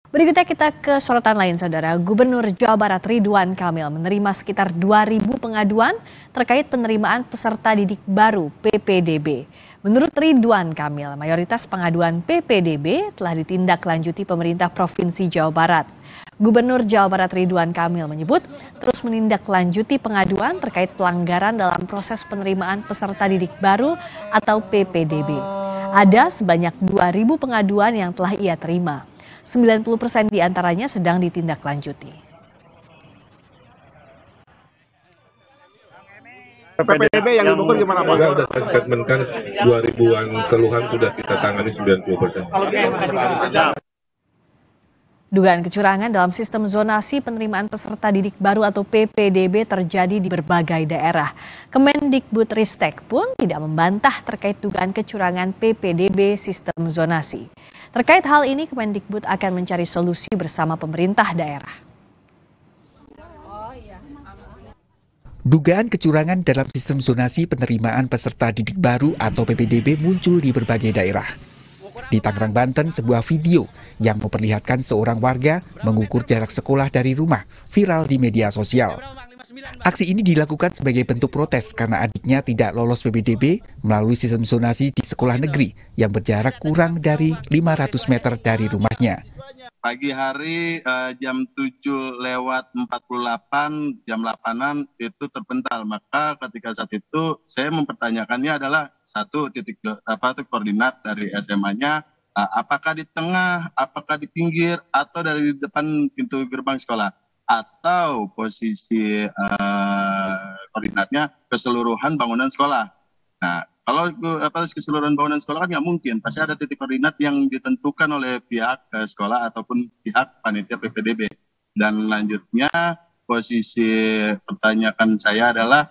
Berikutnya kita ke sorotan lain, Saudara. Gubernur Jawa Barat Ridwan Kamil menerima sekitar 2.000 pengaduan terkait penerimaan peserta didik baru PPDB. Menurut Ridwan Kamil, mayoritas pengaduan PPDB telah ditindaklanjuti pemerintah Provinsi Jawa Barat. Gubernur Jawa Barat Ridwan Kamil menyebut terus menindaklanjuti pengaduan terkait pelanggaran dalam proses penerimaan peserta didik baru atau PPDB. Ada sebanyak 2.000 pengaduan yang telah ia terima. 90% diantaranya sedang ditindaklanjuti. PPDB yang di Bogor gimana Pak? Sudah saya statementkan 2.000-an keluhan sudah kita tangani 90%. Dugaan kecurangan dalam sistem zonasi penerimaan peserta didik baru atau PPDB terjadi di berbagai daerah. Kemendikbudristek pun tidak membantah terkait dugaan kecurangan PPDB sistem zonasi. Terkait hal ini, Kemendikbud akan mencari solusi bersama pemerintah daerah. Dugaan kecurangan dalam sistem zonasi penerimaan peserta didik baru atau PPDB muncul di berbagai daerah. Di Tangerang, Banten, sebuah video yang memperlihatkan seorang warga mengukur jarak sekolah dari rumah viral di media sosial. Aksi ini dilakukan sebagai bentuk protes karena adiknya tidak lolos PPDB melalui sistem zonasi di sekolah negeri yang berjarak kurang dari 500 meter dari rumahnya. Pagi hari jam 7:48, jam 8-an itu terpental. Maka ketika saat itu saya mempertanyakannya adalah satu titik koordinat dari SMA-nya, apakah di tengah, apakah di pinggir, atau dari depan pintu gerbang sekolah, atau posisi koordinatnya keseluruhan bangunan sekolah. Nah, kalau keseluruhan bangunan sekolah kan nggak mungkin, pasti ada titik koordinat yang ditentukan oleh pihak sekolah ataupun pihak panitia PPDB. Dan lanjutnya posisi pertanyaan saya adalah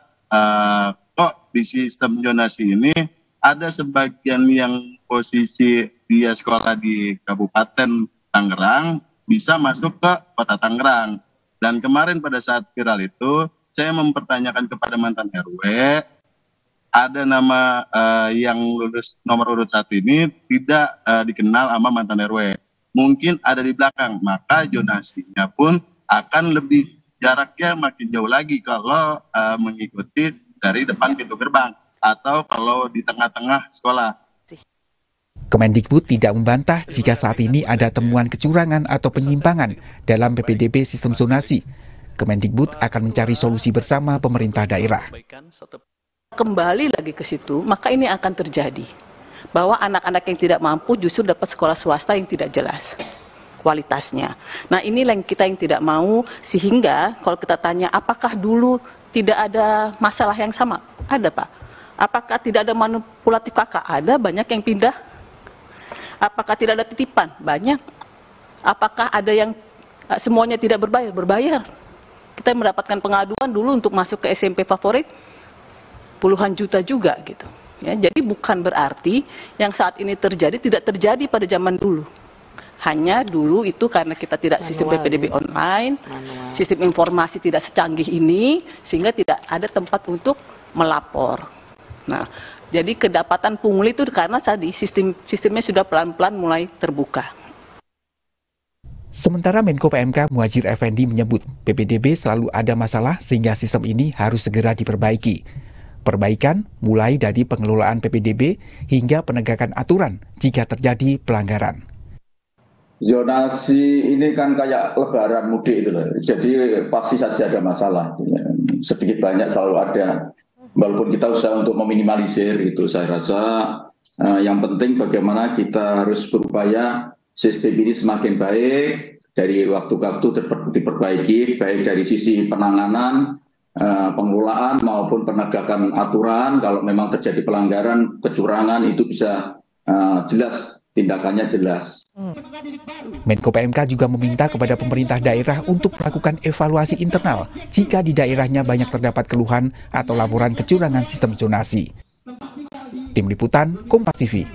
kok di sistem zonasi ini ada sebagian yang posisi dia sekolah di Kabupaten Tangerang bisa masuk ke Kota Tangerang. Dan kemarin pada saat viral itu saya mempertanyakan kepada mantan RW, ada nama yang lulus nomor urut 1 ini tidak dikenal sama mantan RW. Mungkin ada di belakang, maka zonasinya pun akan lebih jaraknya makin jauh lagi kalau mengikuti dari depan pintu gerbang atau kalau di tengah-tengah sekolah. Kemendikbud tidak membantah jika saat ini ada temuan kecurangan atau penyimpangan dalam PPDB sistem zonasi. Kemendikbud akan mencari solusi bersama pemerintah daerah. Kembali lagi ke situ, maka ini akan terjadi. Bahwa anak-anak yang tidak mampu justru dapat sekolah swasta yang tidak jelas kualitasnya. Nah, inilah yang kita tidak mau, sehingga kalau kita tanya apakah dulu tidak ada masalah yang sama? Ada, Pak. Apakah tidak ada manipulatif kakak? Ada, banyak yang pindah. Apakah tidak ada titipan? Banyak. Apakah ada yang semuanya tidak berbayar? Berbayar. Kita mendapatkan pengaduan dulu untuk masuk ke SMP favorit puluhan juta juga gitu. Ya, jadi bukan berarti yang saat ini terjadi tidak terjadi pada zaman dulu. Hanya dulu itu karena kita tidak sistem PPDB online, sistem informasi tidak secanggih ini, sehingga tidak ada tempat untuk melapor. Nah, jadi kedapatan pungli itu karena tadi sistemnya sudah pelan-pelan mulai terbuka. Sementara Menko PMK Muhadjir Effendi menyebut PPDB selalu ada masalah sehingga sistem ini harus segera diperbaiki. Perbaikan mulai dari pengelolaan PPDB hingga penegakan aturan jika terjadi pelanggaran. Zonasi ini kan kayak lebaran mudik itu loh. Jadi pasti saja ada masalah. Sedikit banyak selalu ada. Walaupun kita usaha untuk meminimalisir itu, saya rasa yang penting bagaimana kita harus berupaya sistem ini semakin baik, dari waktu ke waktu diperbaiki, baik dari sisi penanganan, pengelolaan maupun penegakan aturan. Kalau memang terjadi pelanggaran, kecurangan itu bisa jelas, tindakannya jelas. Menko PMK juga meminta kepada pemerintah daerah untuk melakukan evaluasi internal jika di daerahnya banyak terdapat keluhan atau laporan kecurangan sistem zonasi. Tim Liputan, Kompas TV.